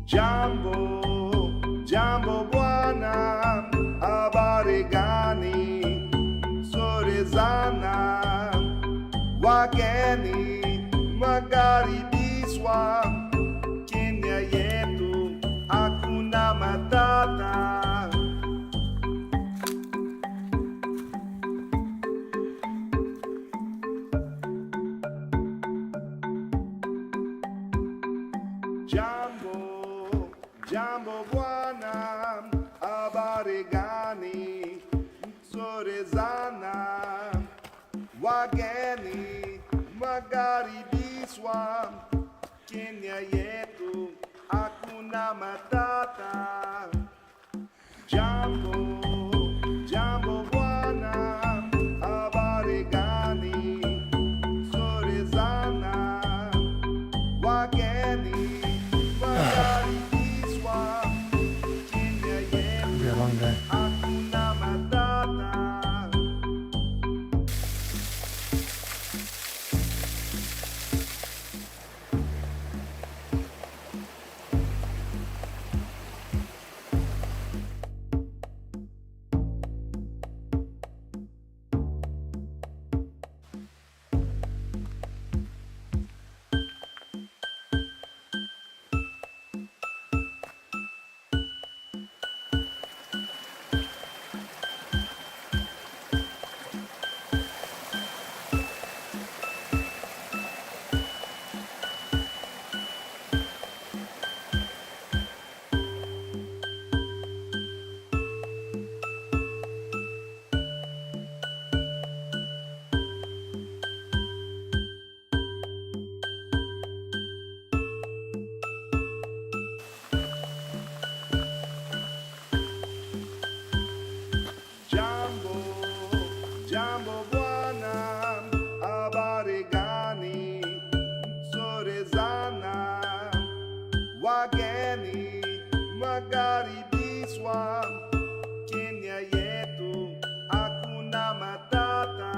Jambo, jambo bwana, habari gani? Nzuri sana, wageni wakaribishwa Kenya yetu, hakuna matata. Jambo, jambo bwana, habari gani? Nzuri sana, wageni wakaribishwa Kenya yetu, hakuna matata. Jambo, jambo bwana, habari gani? Nzuri sana, wageni wakaribishwa Kenya yetu, hakuna matata. Jambo, jambo bwana, habari gani? Nzuri sana, wageni wakaribishwa Kenya yetu, hakuna matata.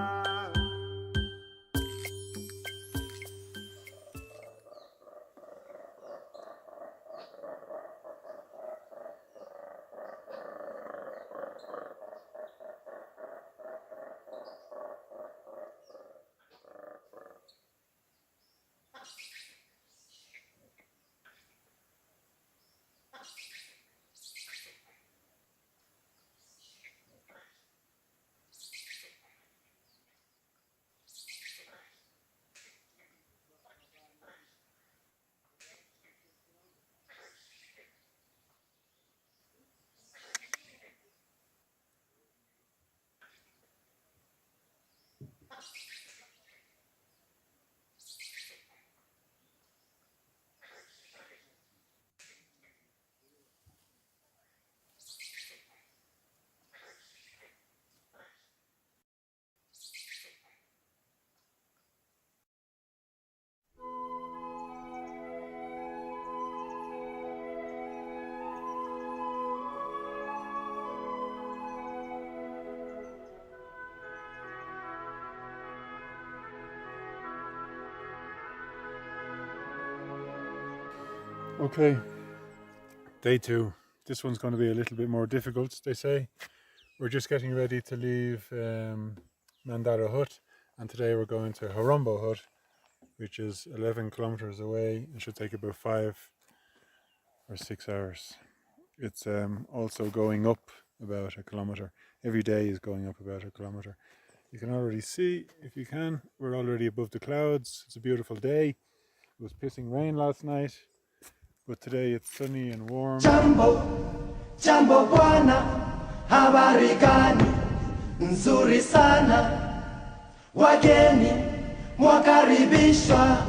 Okay, day 2. This one's going to be a little bit more difficult, they say. We're just getting ready to leave Mandara Hut, and today we're going to Horombo Hut, which is 11 kilometers away. It should take about 5 or 6 hours. It's also going up about a kilometer. Every day is going up about a kilometer. You can already see, if you can, we're already above the clouds. It's a beautiful day. It was pissing rain last night, but today it's sunny and warm. Jambo, jambo bwana, habari gani? Nzuri sana, wageni mwakaribishwa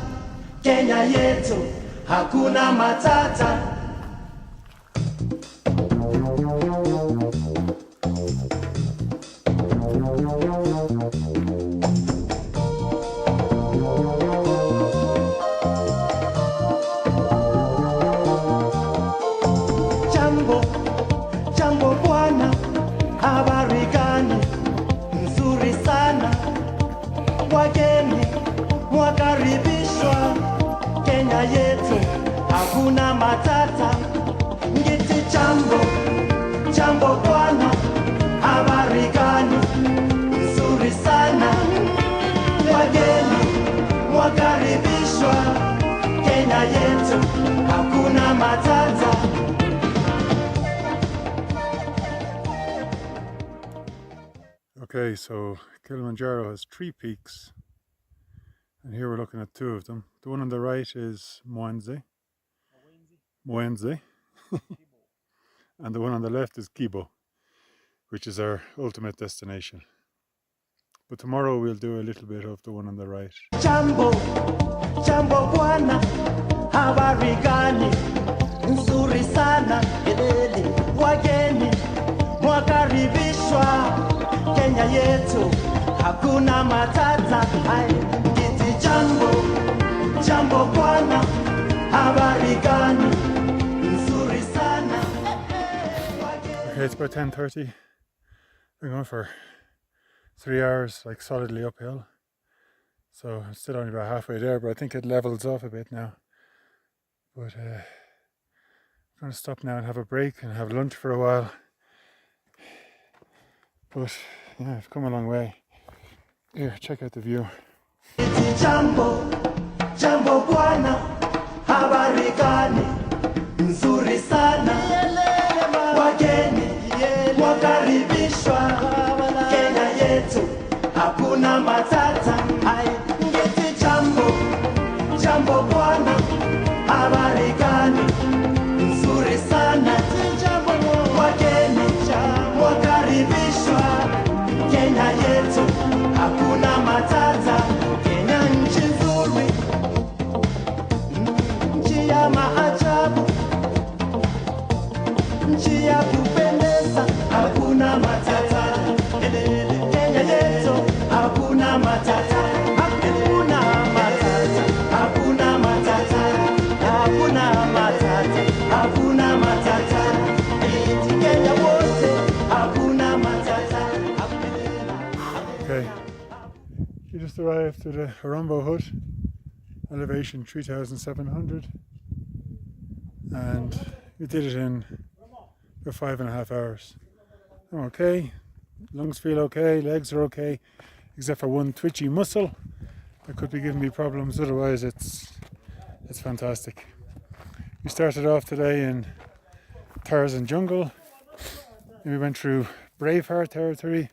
Kenya yetu, hakuna matata. Jambo bwana, habari gani? Nzuri sana, wageni mwakaribishwa Kenya yetu, hakuna matata. Ngiti jambo, jambo bwana, habari gani? Nzuri sana, wageni mwakaribishwa Kenya yetu, hakuna matata. Okay, so Kilimanjaro has 3 peaks, and here we're looking at 2 of them. The one on the right is Mwenze, and the one on the left is Kibo, which is our ultimate destination. But tomorrow we'll do a little bit of the one on the right. Jambo, jambo bwana, habari gani? Nzuri sana, elele, wageni mwakaribishwa Kenya yetu, hakuna matata. Ngiti jambo, jambo bwana, habari gani? Nzuri sana. Okay, it's about 10:30. We're going for 3 hours, like solidly uphill. So I'm still only about halfway there, but I think it levels off a bit now. But I'm going to stop now and have a break and have lunch for a while. But yeah, I've come a long way. Here, check out the view. Jambo, jambo bwana, habari gani? Nzuri sana, wageni mwakaribishwa Kenya yetu, hakuna matata. Ngiti jambo, jambo bwana, habari gani? Nzuri sana, wageni mwakaribishwa Kenya yetu, hakuna matata. Kenya nchi nzuri, nchi ya maajabu, nchi ya kupendeza, hakuna matata. Kenya yetu, hakuna matata, hakuna matata, hakuna matata, hakuna matata, hakuna matata. Iti Kenya wote, hakuna matata. Okay, we just arrived at the Marangu hut, elevation 3,700, and we did it in about 5.5 hours. I'm okay, lungs feel okay, legs are okay, except for one twitchy muscle that could be giving me problems. Otherwise it's fantastic. We started off today in Tarzan jungle, and we went through Braveheart territory.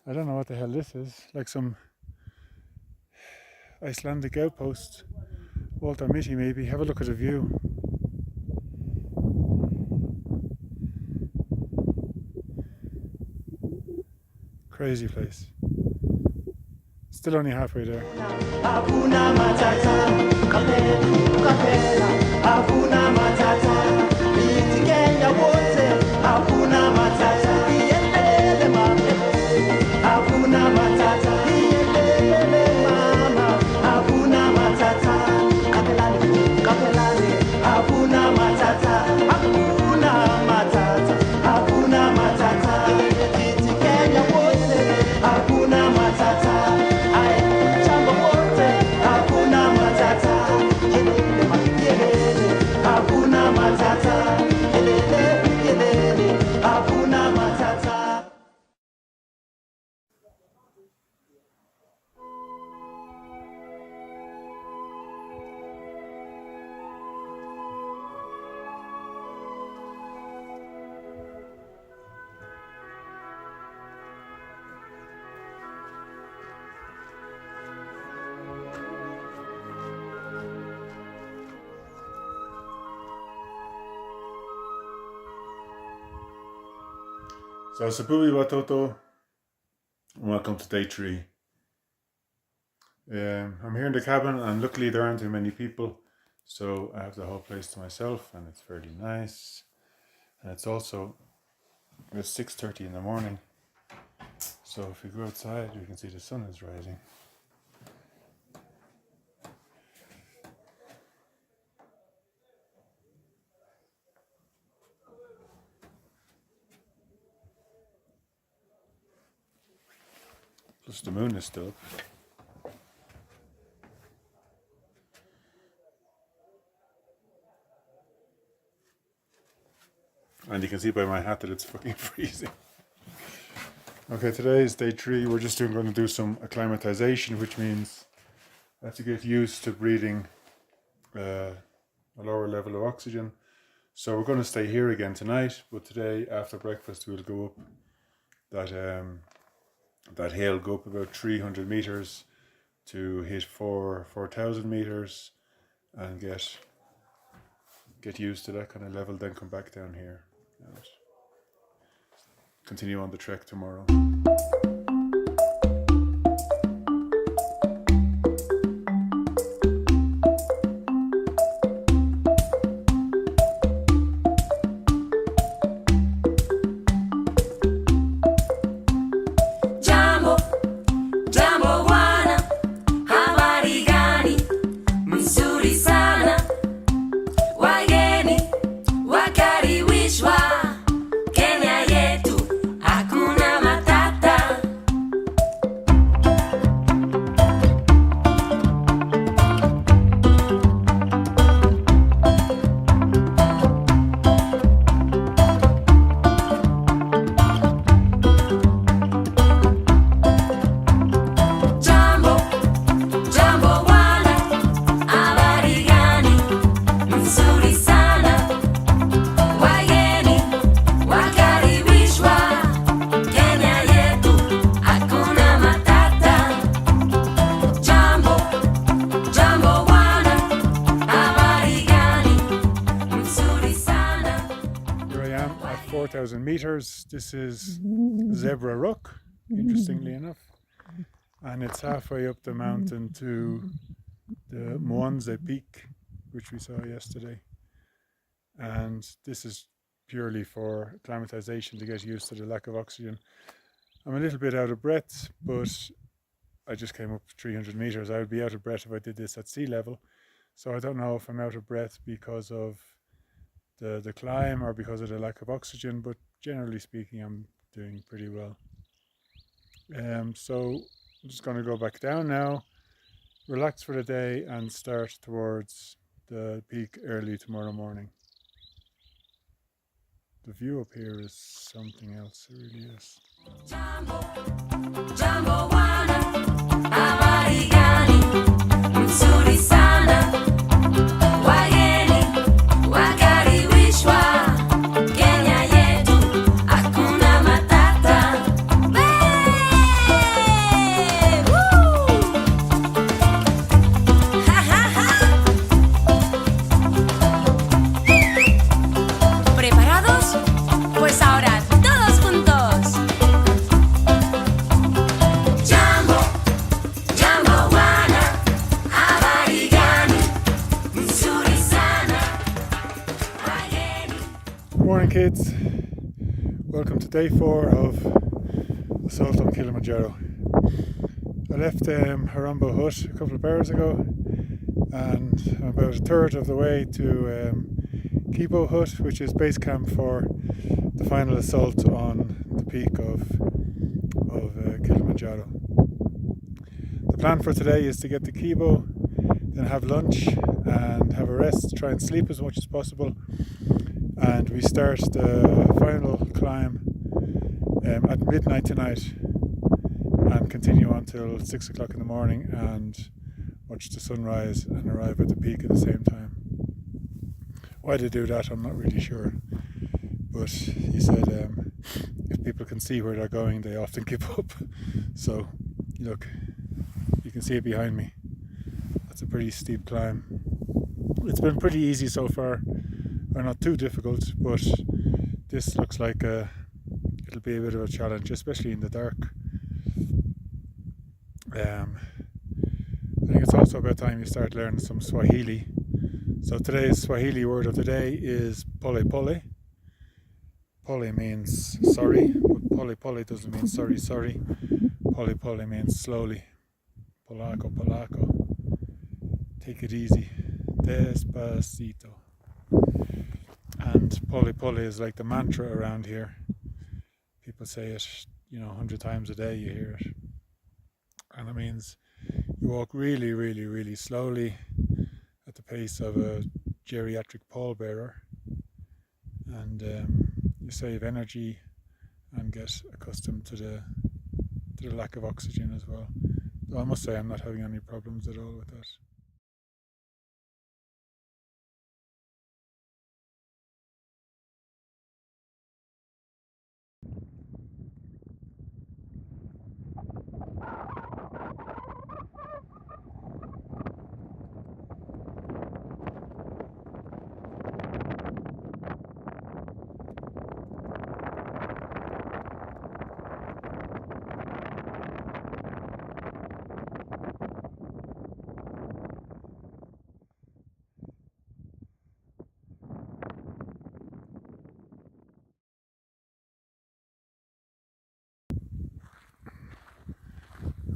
I don't know what the hell this is, like some Icelandic outpost. Walter Mitty maybe. Have a look at the view. Crazy place. Still only halfway there. Hakuna matata, hakuna matata. Iti Kenya wote, hakuna matata. Ielele mama, hakuna matata. Ielele mama, hakuna matata. Kapelani, hakuna matata, hakuna matata, hakuna matata. Iti Kenya wote, hakuna matata. Jambo wote, hakuna matata. Hakuna matata. Hakuna matata. So Sabuhi Watoto, and welcome to day 3. I'm here in the cabin, and luckily there aren't too many people, so I have the whole place to myself, and it's fairly nice. And it's also 6:30 in the morning, so if we go outside we can see the sun is rising. Plus the moon is still up. And you can see by my hat that it's fucking freezing. Okay, today is day 3. We're just going to do some acclimatization, which means I have to get used to breathing a lower level of oxygen. So we're going to stay here again tonight, but today after breakfast we'll go up that hill, go up about 300 meters to hit 4,000 meters and get used to that kind of level, then come back down here and continue on the trek tomorrow. At 4,000 meters. This is Zebra Rock, interestingly enough, and it's halfway up the mountain to the Mwanze Peak, which we saw yesterday. And this is purely for acclimatization, to get used to the lack of oxygen. I'm a little bit out of breath, but I just came up 300 meters. I would be out of breath if I did this at sea level. So I don't know if I'm out of breath because of the climb or because of the lack of oxygen, but generally speaking I'm doing pretty well. So I'm just going to go back down now, relax for the day and start towards the peak early tomorrow morning. The view up here is something else, it really is. Jambo, jambo wana, habari gani, mzuri sana, wageni, wakaribishwa, Kenya yetu, hakuna matata. ¿Preparados? Pues ahora todos juntos. Jambo, jambo wana, habari gani, nzuri sana, wageni. Morning kids, welcome to day 4 of Assault on Kilimanjaro. I left Marangu hut a couple of hours ago and I'm about a third of the way to Kibo hut, which is base camp for the final assault on the peak of Kilimanjaro. The plan for today is to get to Kibo, then have lunch and have a rest, try and sleep as much as possible, and we start the final climb at midnight tonight and continue until 6 o'clock in the morning and watch the sunrise and arrive at the peak at the same time. Why they do that I'm not really sure, but he said if people can see where they're going they often give up. So look, you can see it behind me. That's a pretty steep climb. It's been pretty easy so far, or not too difficult, but this looks like it'll be a bit of a challenge, especially in the dark. I think it's also about time you start learning some Swahili. So today's Swahili word of the day is pole pole. Pole means sorry, but pole pole doesn't mean sorry sorry. Pole pole means slowly. Polako polako. Take it easy. Despacito. And pole pole is like the mantra around here. People say it, 100 times a day you hear it. And it means you walk really, really, really slowly at the pace of a geriatric pallbearer, and save energy and get accustomed to the lack of oxygen as well. Though I must say I'm not having any problems at all with that.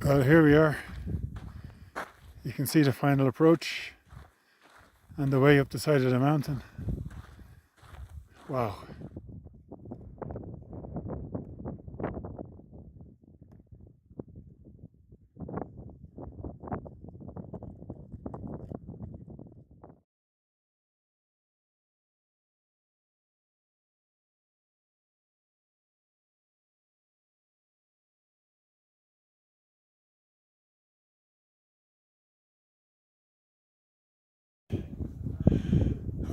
Well, here we are. You can see the final approach and the way up the side of the mountain. Wow.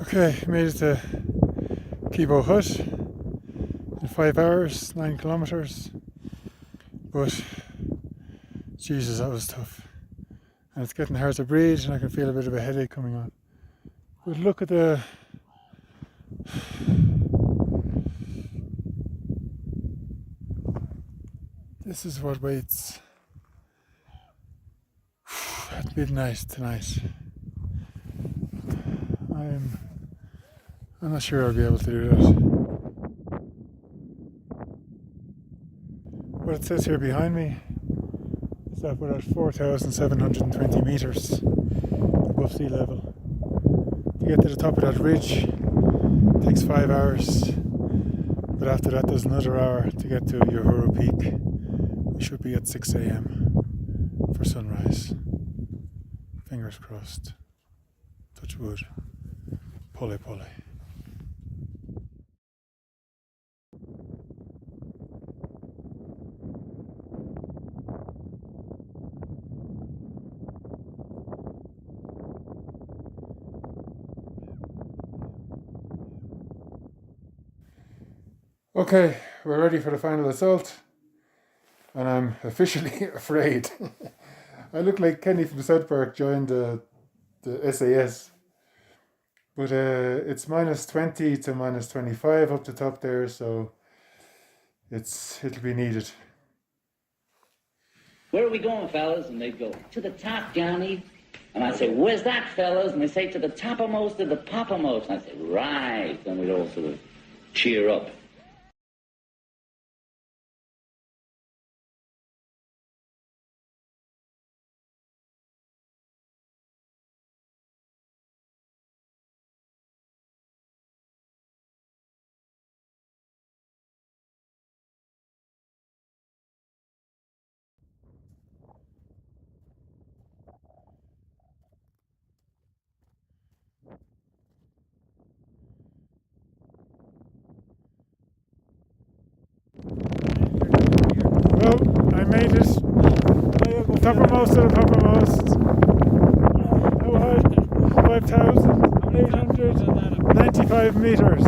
Okay, made it to Kibo Hut in 5 hours, 9 kilometers. But Jesus, that was tough. And it's getting hard to breathe, and I can feel a bit of a headache coming on. But look at the this is what waits at midnight tonight. I'm not sure I'll be able to do that. What it says here behind me is that we're at 4,720 meters above sea level. To get to the top of that ridge takes 5 hours, but after that there's another hour to get to Uhuru Peak. We should be at 6 a.m. for sunrise. Fingers crossed. Touch wood. Pole pole. Okay, we're ready for the final assault, and I'm officially afraid. I look like Kenny from South Park joined the SAS, but it's minus 20 to minus 25 up the top there, so it'll be needed. Where are we going, fellas? And they'd go, to the top, Johnny. And I'd say, where's that, fellas? And they'd say, to the toppermost of the poppermost. And I'd say, right. Then we'd all sort of cheer up. Well, I made it. Toppermost of the toppermost. How high? 5,895 meters.